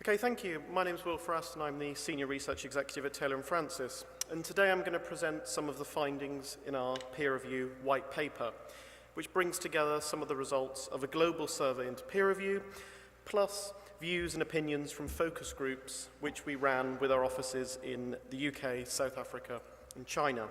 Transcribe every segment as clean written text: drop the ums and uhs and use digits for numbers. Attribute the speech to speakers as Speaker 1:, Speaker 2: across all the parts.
Speaker 1: Okay, thank you. My name is Will Frass and I'm the Senior Research Executive at Taylor & Francis. And today I'm going to present some of the findings in our peer review white paper, which brings together some of the results of a global survey into peer review, plus views and opinions from focus groups, which we ran with our offices in the UK, South Africa, and China.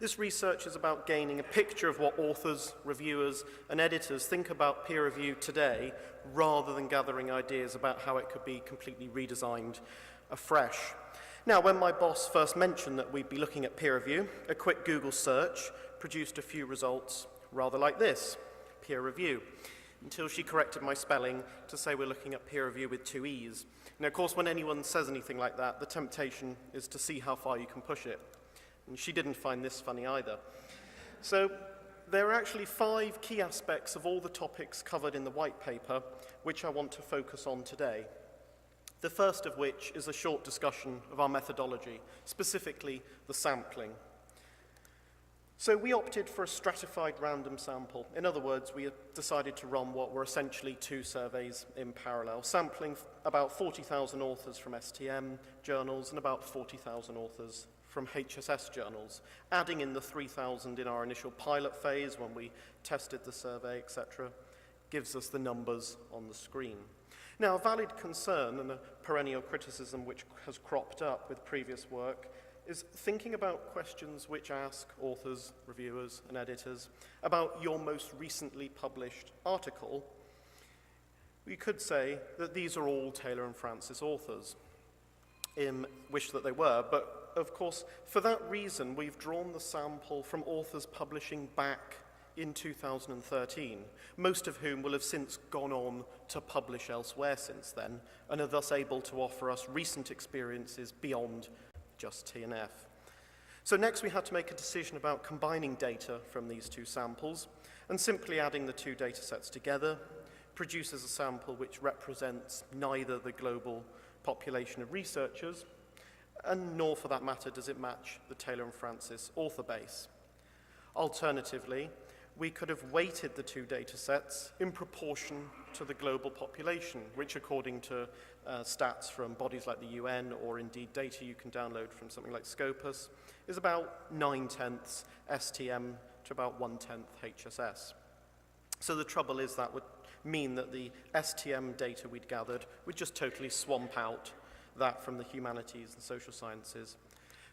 Speaker 1: This research is about gaining a picture of what authors, reviewers, and editors think about peer review today, rather than gathering ideas about how it could be completely redesigned afresh. Now, when my boss first mentioned that we'd be looking at peer review, a quick Google search produced a few results rather like this: peer review, until she corrected my spelling to say we're looking at peer review with 2 E's. Now, of course, when anyone says anything like that, the temptation is to see how far you can push it. And she didn't find this funny either. So there are actually 5 key aspects of all the topics covered in the white paper which I want to focus on today. The first of which is a short discussion of our methodology, specifically the sampling. So we opted for a stratified random sample. In other words, we decided to run what were essentially 2 surveys in parallel, sampling about 40,000 authors from STM journals and about 40,000 authors from HSS journals, adding in the 3,000 in our initial pilot phase when we tested the survey, etc., gives us the numbers on the screen. Now, a valid concern and a perennial criticism which has cropped up with previous work is thinking about questions which ask authors, reviewers, and editors about your most recently published article. We could say that these are all Taylor and Francis authors. Wish that they were, but of course, for that reason, we've drawn the sample from authors publishing back in 2013, most of whom will have since gone on to publish elsewhere since then, and are thus able to offer us recent experiences beyond just TNF. So next we had to make a decision about combining data from these 2 samples, and simply adding the 2 data sets together produces a sample which represents neither the global population of researchers, and nor, for that matter, does it match the Taylor and Francis author base. Alternatively, we could have weighted the 2 data sets in proportion to the global population, which, according to stats from bodies like the UN, or indeed data you can download from something like Scopus, is about 9/10 STM to about 1/10 HSS. So the trouble is that would mean that the STM data we'd gathered would just totally swamp out that from the humanities and social sciences.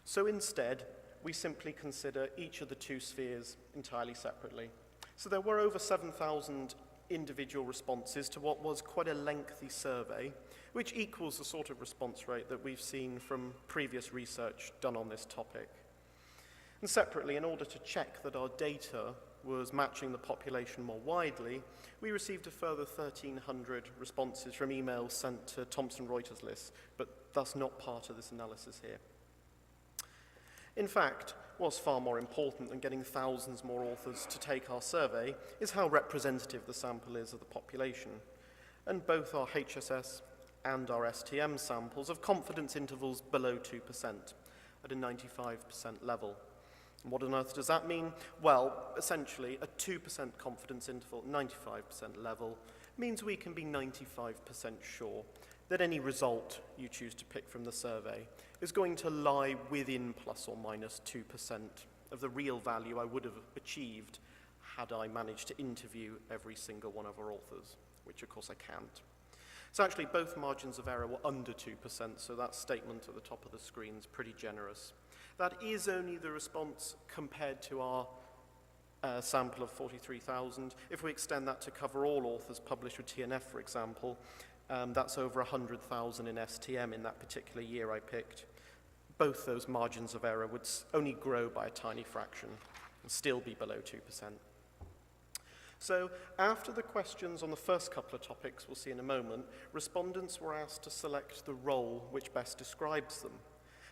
Speaker 1: So instead, we simply consider each of the 2 spheres entirely separately. So there were over 7,000 individual responses to what was quite a lengthy survey, which equals the sort of response rate that we've seen from previous research done on this topic. And separately, in order to check that our data was matching the population more widely, we received a further 1,300 responses from emails sent to Thomson Reuters lists, but that's not part of this analysis here. In fact, what's far more important than getting thousands more authors to take our survey is how representative the sample is of the population. And both our HSS and our STM samples have confidence intervals below 2% at a 95% level. And what on earth does that mean? Well, essentially, a 2% confidence interval, 95% level, means we can be 95% sure that any result you choose to pick from the survey is going to lie within plus or minus 2% of the real value I would have achieved had I managed to interview every single one of our authors, which of course I can't. So actually, both margins of error were under 2%, so that statement at the top of the screen is pretty generous. That is only the response compared to our sample of 43,000. If we extend that to cover all authors published with TNF, for example, that's over 100,000 in STM in that particular year I picked. Both those margins of error would only grow by a tiny fraction and still be below 2%. So after the questions on the first couple of topics we'll see in a moment, respondents were asked to select the role which best describes them.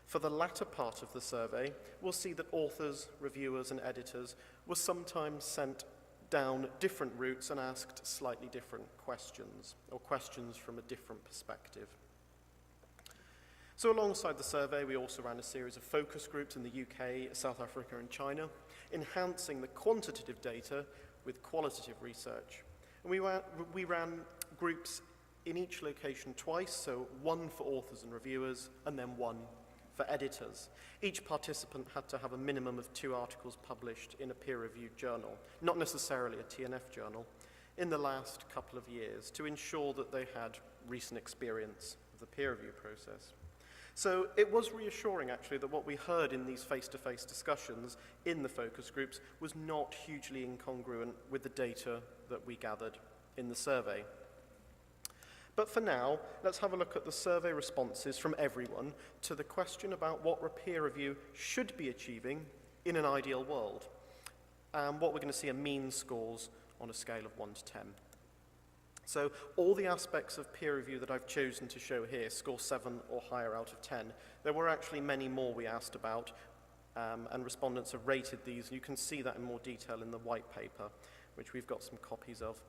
Speaker 1: For the latter part of the survey, we'll see that authors, reviewers, and editors were sometimes sent down different routes and asked slightly different questions, or questions from a different perspective. So alongside the survey, we also ran a series of focus groups in the UK, South Africa, and China, enhancing the quantitative data with qualitative research. And we ran groups in each location twice, so one for authors and reviewers, and then one for editors. Each participant had to have a minimum of 2 articles published in a peer-reviewed journal, not necessarily a TNF journal, in the last couple of years to ensure that they had recent experience of the peer review process. So it was reassuring, actually, that what we heard in these face-to-face discussions in the focus groups was not hugely incongruent with the data that we gathered in the survey. But for now, let's have a look at the survey responses from everyone to the question about what peer review should be achieving in an ideal world, and what we're going to see are mean scores on a scale of 1 to 10. So all the aspects of peer review that I've chosen to show here score 7 or higher out of 10. There were actually many more we asked about, and respondents have rated these. You can see that in more detail in the white paper, which we've got some copies of.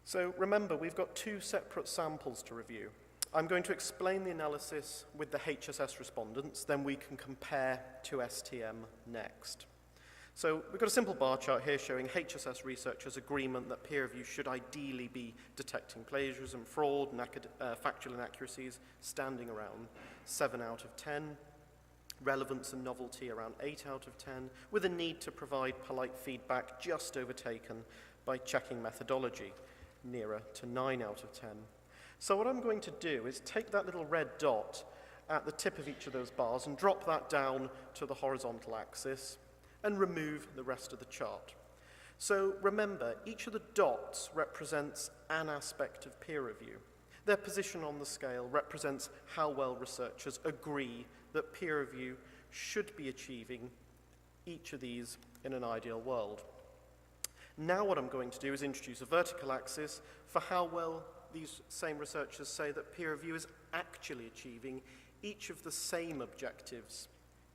Speaker 1: So remember, we've got 2 separate samples to review. I'm going to explain the analysis with the HSS respondents, then we can compare to STM next. So we've got a simple bar chart here showing HSS researchers' agreement that peer review should ideally be detecting plagiarism, fraud, and factual inaccuracies, standing around 7 out of 10, relevance and novelty around 8 out of 10, with a need to provide polite feedback just overtaken by checking methodology, nearer to 9 out of 10. So what I'm going to do is take that little red dot at the tip of each of those bars and drop that down to the horizontal axis, and remove the rest of the chart. So remember, each of the dots represents an aspect of peer review. Their position on the scale represents how well researchers agree that peer review should be achieving each of these in an ideal world. Now what I'm going to do is introduce a vertical axis for how well these same researchers say that peer review is actually achieving each of the same objectives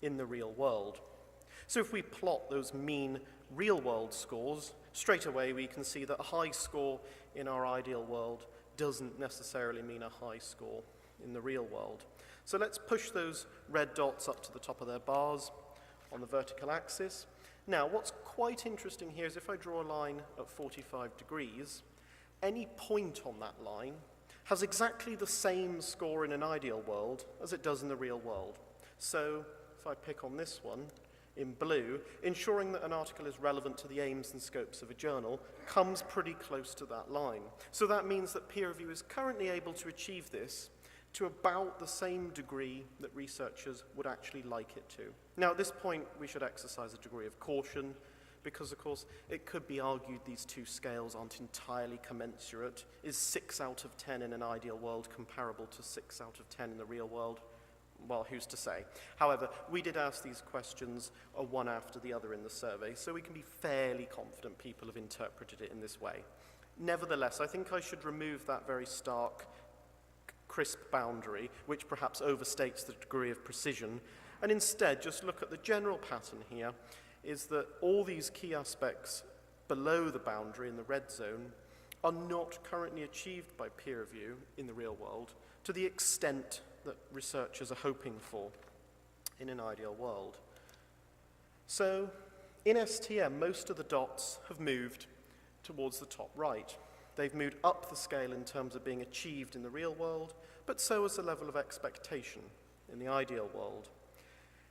Speaker 1: in the real world. So if we plot those mean real-world scores, straight away we can see that a high score in our ideal world doesn't necessarily mean a high score in the real world. So let's push those red dots up to the top of their bars on the vertical axis. Now, what's quite interesting here is if I draw a line at 45 degrees, any point on that line has exactly the same score in an ideal world as it does in the real world. So if I pick on this one, in blue, ensuring that an article is relevant to the aims and scopes of a journal comes pretty close to that line. So that means that peer review is currently able to achieve this to about the same degree that researchers would actually like it to. Now, at this point, we should exercise a degree of caution because, of course, it could be argued these 2 scales aren't entirely commensurate. Is 6 out of 10 in an ideal world comparable to 6 out of 10 in the real world? Well, who's to say? However, we did ask these questions one after the other in the survey, so we can be fairly confident people have interpreted it in this way. Nevertheless, I think I should remove that very stark, crisp boundary, which perhaps overstates the degree of precision, and instead just look at the general pattern here, is that all these key aspects below the boundary in the red zone are not currently achieved by peer review in the real world to the extent that researchers are hoping for in an ideal world. So in STM, most of the dots have moved towards the top right. They've moved up the scale in terms of being achieved in the real world, but so has the level of expectation in the ideal world.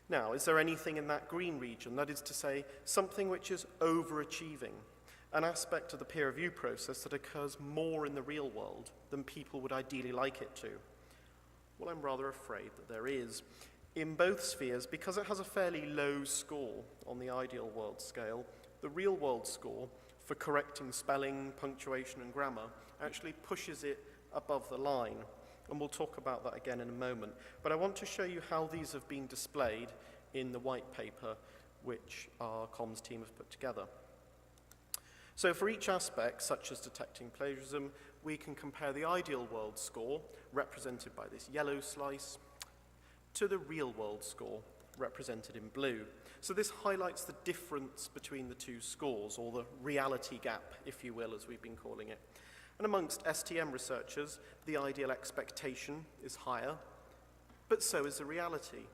Speaker 1: Now, is there anything in that green region, that is to say, something which is overachieving, an aspect of the peer review process that occurs more in the real world than people would ideally like it to? Well, I'm rather afraid that there is. In both spheres, because it has a fairly low score on the ideal world scale, the real world score for correcting spelling, punctuation, and grammar actually pushes it above the line. And we'll talk about that again in a moment. But I want to show you how these have been displayed in the white paper which our comms team have put together. So for each aspect, such as detecting plagiarism, we can compare the ideal world score, represented by this yellow slice, to the real world score, represented in blue. So this highlights the difference between the 2 scores, or the reality gap, if you will, as we've been calling it. And amongst STM researchers, the ideal expectation is higher, but so is the reality.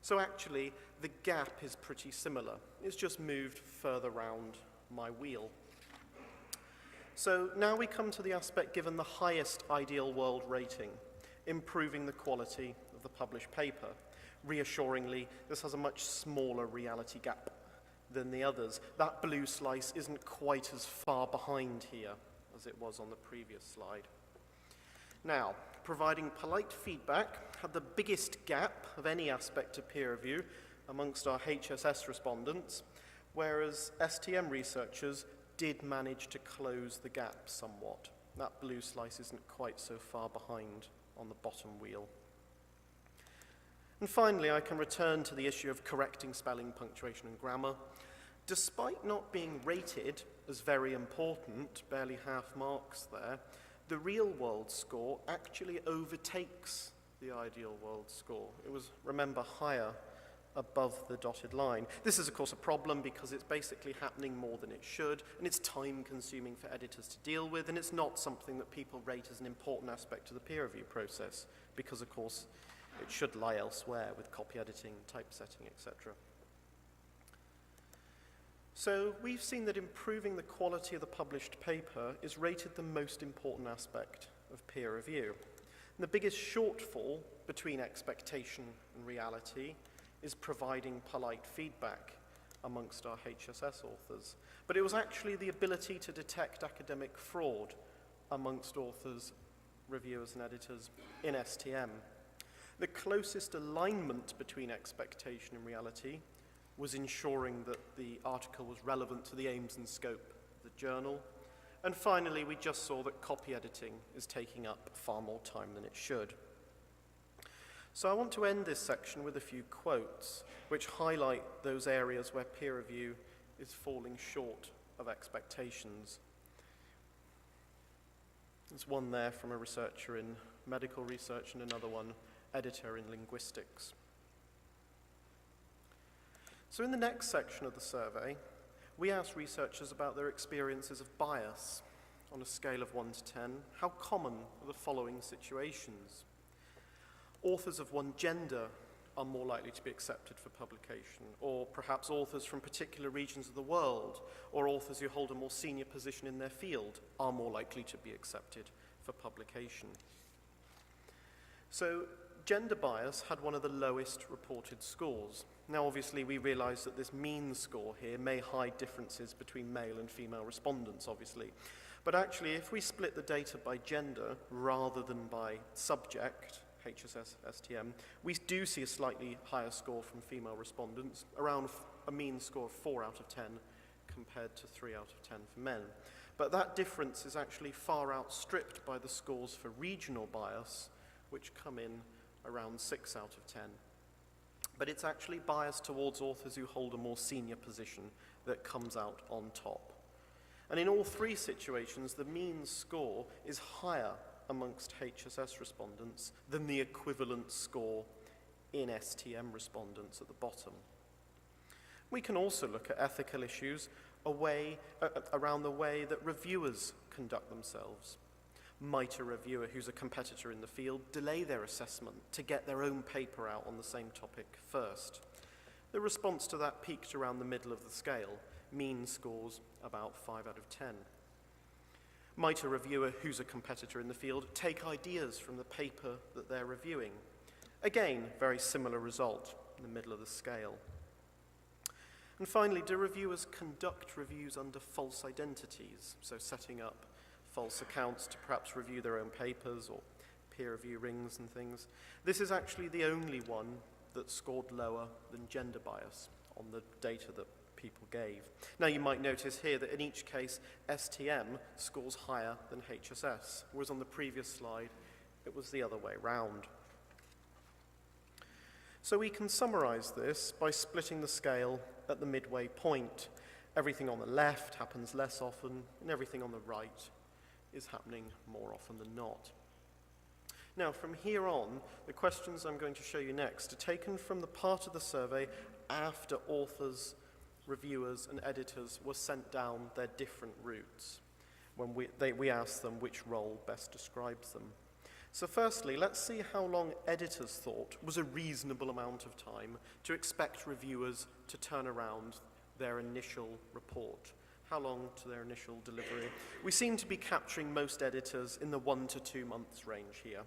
Speaker 1: So actually, the gap is pretty similar. It's just moved further round my wheel. So now we come to the aspect given the highest ideal world rating, improving the quality of the published paper. Reassuringly, this has a much smaller reality gap than the others. That blue slice isn't quite as far behind here as it was on the previous slide. Now, providing polite feedback had the biggest gap of any aspect of peer review amongst our HSS respondents, whereas STM researchers did manage to close the gap somewhat. That blue slice isn't quite so far behind on the bottom wheel. And finally, I can return to the issue of correcting spelling, punctuation, and grammar. Despite not being rated as very important, barely half marks there, the real-world score actually overtakes the ideal world score. It was, remember, higher above the dotted line. This is, of course, a problem because it's basically happening more than it should, and it's time-consuming for editors to deal with, and it's not something that people rate as an important aspect of the peer review process because, of course, it should lie elsewhere with copy editing, typesetting, etc. So we've seen that improving the quality of the published paper is rated the most important aspect of peer review. And the biggest shortfall between expectation and reality is providing polite feedback amongst our HSS authors. But it was actually the ability to detect academic fraud amongst authors, reviewers, and editors in STM. The closest alignment between expectation and reality was ensuring that the article was relevant to the aims and scope of the journal. And finally, we just saw that copy editing is taking up far more time than it should. So I want to end this section with a few quotes which highlight those areas where peer review is falling short of expectations. There's one there from a researcher in medical research and another one, editor in linguistics. So in the next section of the survey, we asked researchers about their experiences of bias on a scale of 1 to 10. How common are the following situations? Authors of one gender are more likely to be accepted for publication, or perhaps authors from particular regions of the world, or authors who hold a more senior position in their field are more likely to be accepted for publication. So gender bias had one of the lowest reported scores. Now, obviously, we realize that this mean score here may hide differences between male and female respondents, obviously. But actually, if we split the data by gender rather than by subject, HSS, STM, we do see a slightly higher score from female respondents, around a mean score of 4 out of 10 compared to 3 out of 10 for men. But that difference is actually far outstripped by the scores for regional bias, which come in around 6 out of 10. But it's actually bias towards authors who hold a more senior position that comes out on top. And in all three situations, the mean score is higher amongst HSS respondents than the equivalent score in STM respondents at the bottom. We can also look at ethical issues around the way that reviewers conduct themselves. Might a reviewer who's a competitor in the field delay their assessment to get their own paper out on the same topic first? The response to that peaked around the middle of the scale, mean scores about 5 out of 10. Might a reviewer who's a competitor in the field take ideas from the paper that they're reviewing? Again, very similar result in the middle of the scale. And finally, do reviewers conduct reviews under false identities, so setting up false accounts to perhaps review their own papers or peer review rings and things? This is actually the only one that scored lower than gender bias on the data that people gave. Now you might notice here that in each case STM scores higher than HSS, whereas on the previous slide it was the other way round. So we can summarize this by splitting the scale at the midway point. Everything on the left happens less often, and everything on the right is happening more often than not. Now, from here on, the questions I'm going to show you next are taken from the part of the survey after authors, reviewers, and editors were sent down their different routes, when we asked them which role best describes them. So firstly, let's see how long editors thought was a reasonable amount of time to expect reviewers to turn around their initial report. how long to their initial delivery. We seem to be capturing most editors in the 1 to 2 months range here.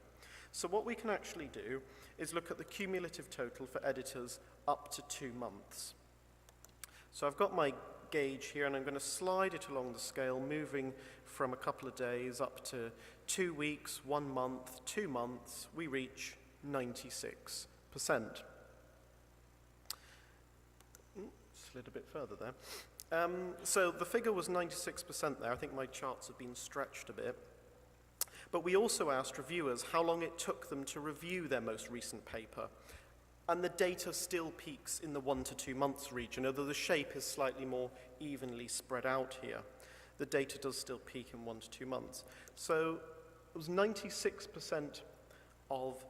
Speaker 1: So what we can actually do is look at the cumulative total for editors up to 2 months. So I've got my gauge here, and I'm going to slide it along the scale, moving from a couple of days up to 2 weeks, 1 month, 2 months. We reach 96%. Slid a bit further there. So the figure was 96% there. I think my charts have been stretched a bit. But we also asked reviewers how long it took them to review their most recent paper. And the data still peaks in the 1 to 2 months region, although the shape is slightly more evenly spread out here. The data does still peak in 1 to 2 months. So it was 96% of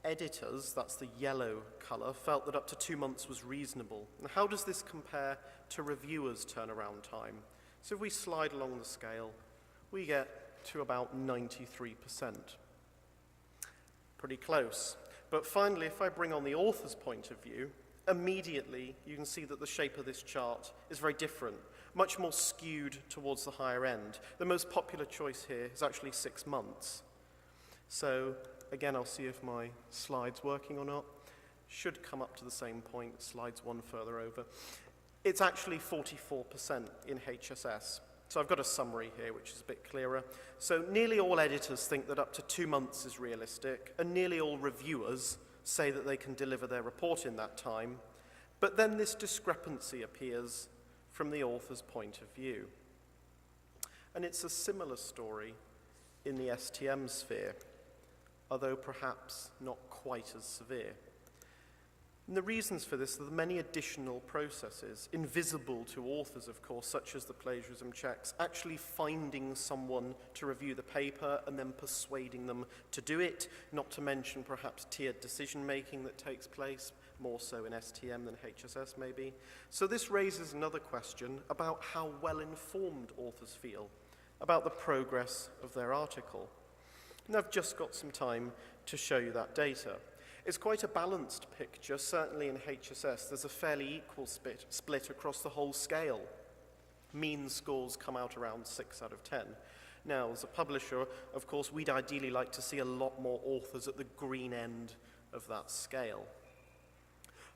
Speaker 1: editors, that's the yellow color, felt that up to 2 months was reasonable. Now, how does this compare to reviewers' turnaround time? So if we slide along the scale, we get to about 93%. Pretty close. But finally, if I bring on the author's point of view, immediately you can see that the shape of this chart is very different, much more skewed towards the higher end. The most popular choice here is actually 6 months. So again, I'll see if my slide's working or not. Should come up to the same point, slides one further over. It's actually 44% in HSS. So I've got a summary here, which is a bit clearer. So nearly all editors think that up to 2 months is realistic, and nearly all reviewers say that they can deliver their report in that time. But then this discrepancy appears from the author's point of view. And it's a similar story in the STM sphere, although perhaps not quite as severe. And the reasons for this are the many additional processes, invisible to authors, of course, such as the plagiarism checks, actually finding someone to review the paper and then persuading them to do it, not to mention perhaps tiered decision-making that takes place, more so in STM than HSS maybe. So this raises another question about how well-informed authors feel about the progress of their article. And I've just got some time to show you that data. It's quite a balanced picture. Certainly in HSS, there's a fairly equal split across the whole scale. Mean scores come out around 6 out of 10. Now, as a publisher, of course, we'd ideally like to see a lot more authors at the green end of that scale.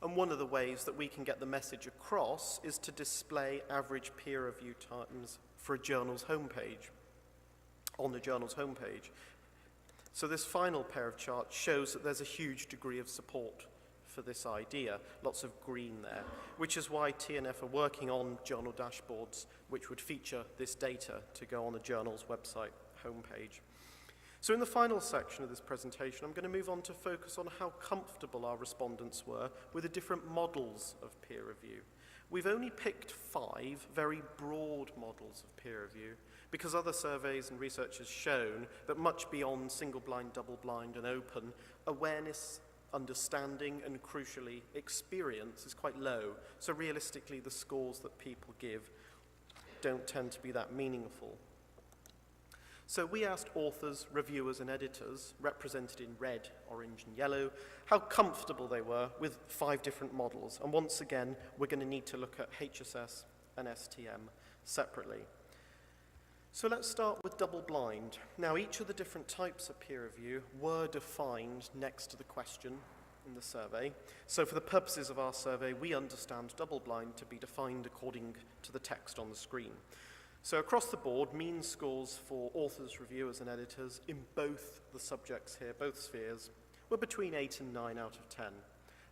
Speaker 1: And one of the ways that we can get the message across is to display average peer review times for a journal's homepage, on the journal's homepage. So this final pair of charts shows that there's a huge degree of support for this idea, lots of green there, which is why TNF are working on journal dashboards which would feature this data to go on the journal's website homepage. So in the final section of this presentation, I'm going to move on to focus on how comfortable our respondents were with the different models of peer review. We've only picked 5 very broad models of peer review, because other surveys and research has shown that much beyond single-blind, double-blind, and open, awareness, understanding, and crucially, experience is quite low. So realistically, the scores that people give don't tend to be that meaningful. So we asked authors, reviewers, and editors, represented in red, orange, and yellow, how comfortable they were with 5 different models. And once again, we're going to need to look at HSS and STM separately. So let's start with double-blind. Now, each of the different types of peer review were defined next to the question in the survey. So for the purposes of our survey, we understand double-blind to be defined according to the text on the screen. So across the board, mean scores for authors, reviewers, and editors in both the subjects here, both spheres, were between 8 and 9 out of 10,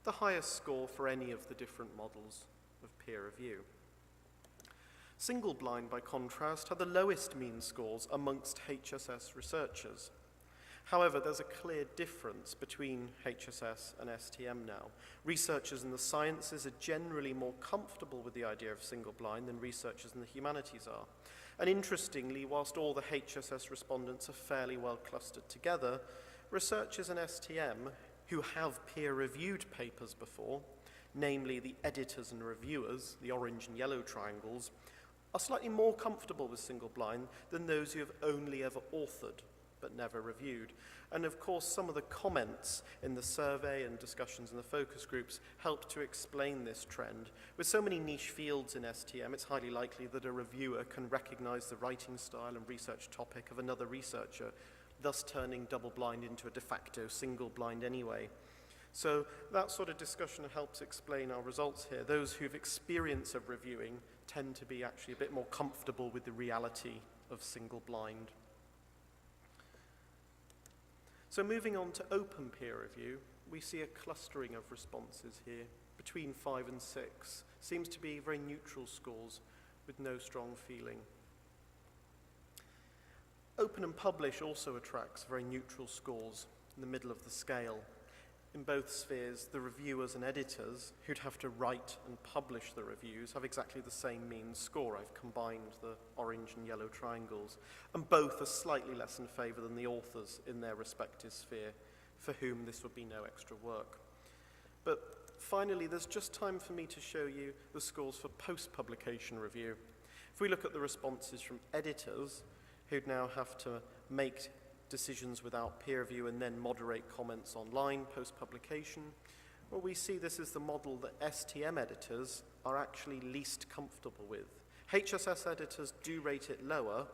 Speaker 1: the highest score for any of the different models of peer review. Single-blind, by contrast, had the lowest mean scores amongst HSS researchers. However, there's a clear difference between HSS and STM now. Researchers in the sciences are generally more comfortable with the idea of single-blind than researchers in the humanities are. And interestingly, whilst all the HSS respondents are fairly well clustered together, researchers in STM who have peer-reviewed papers before, namely the editors and reviewers, the orange and yellow triangles, are slightly more comfortable with single-blind than those who have only ever authored but never reviewed. And of course, some of the comments in the survey and discussions in the focus groups help to explain this trend. With so many niche fields in STM, it's highly likely that a reviewer can recognize the writing style and research topic of another researcher, thus turning double-blind into a de facto single-blind anyway. So that sort of discussion helps explain our results here. Those who've experience of reviewing tend to be actually a bit more comfortable with the reality of single-blind. So moving on to open peer review, we see a clustering of responses here, between 5 and 6. Seems to be very neutral scores with no strong feeling. Open and publish also attracts very neutral scores in the middle of the scale. In both spheres, the reviewers and editors who'd have to write and publish the reviews have exactly the same mean score. I've combined the orange and yellow triangles. And both are slightly less in favour than the authors in their respective sphere, for whom this would be no extra work. But finally, there's just time for me to show you the scores for post-publication review. If we look at the responses from editors, who'd now have to make decisions without peer review and then moderate comments online post-publication, well, we see this is the model that STM editors are actually least comfortable with. HSS editors do rate it lower,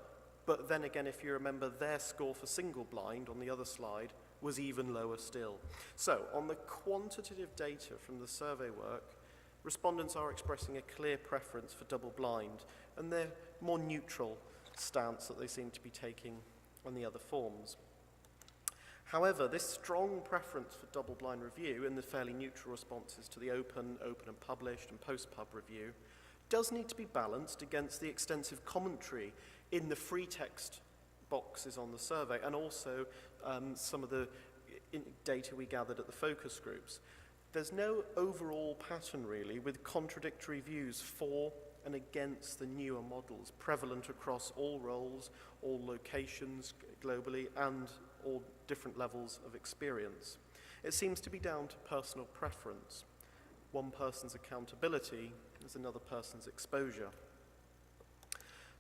Speaker 1: but then again, if you remember, their score for single-blind on the other slide was even lower still. So, on the quantitative data from the survey work, respondents are expressing a clear preference for double-blind, and they're more neutral stance that they seem to be taking on the other forms. However, this strong preference for double-blind review and the fairly neutral responses to the open and published, and post-pub review does need to be balanced against the extensive commentary in the free text boxes on the survey, and also some of the data we gathered at the focus groups. There's no overall pattern, really, with contradictory views for and against the newer models, prevalent across all roles, all locations globally, and all different levels of experience. It seems to be down to personal preference. One person's accountability is another person's exposure.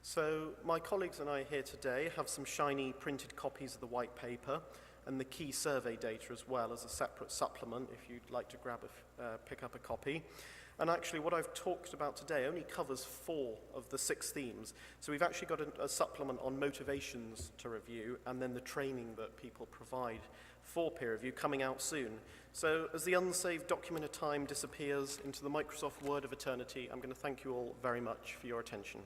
Speaker 1: So my colleagues and I here today have some shiny printed copies of the white paper and the key survey data as well as a separate supplement if you'd like to pick up a copy. And actually what I've talked about today only covers 4 of the 6 themes. So we've actually got a supplement on motivations to review and then the training that people provide for peer review coming out soon. So as the unsaved document of time disappears into the Microsoft Word of eternity, I'm going to thank you all very much for your attention.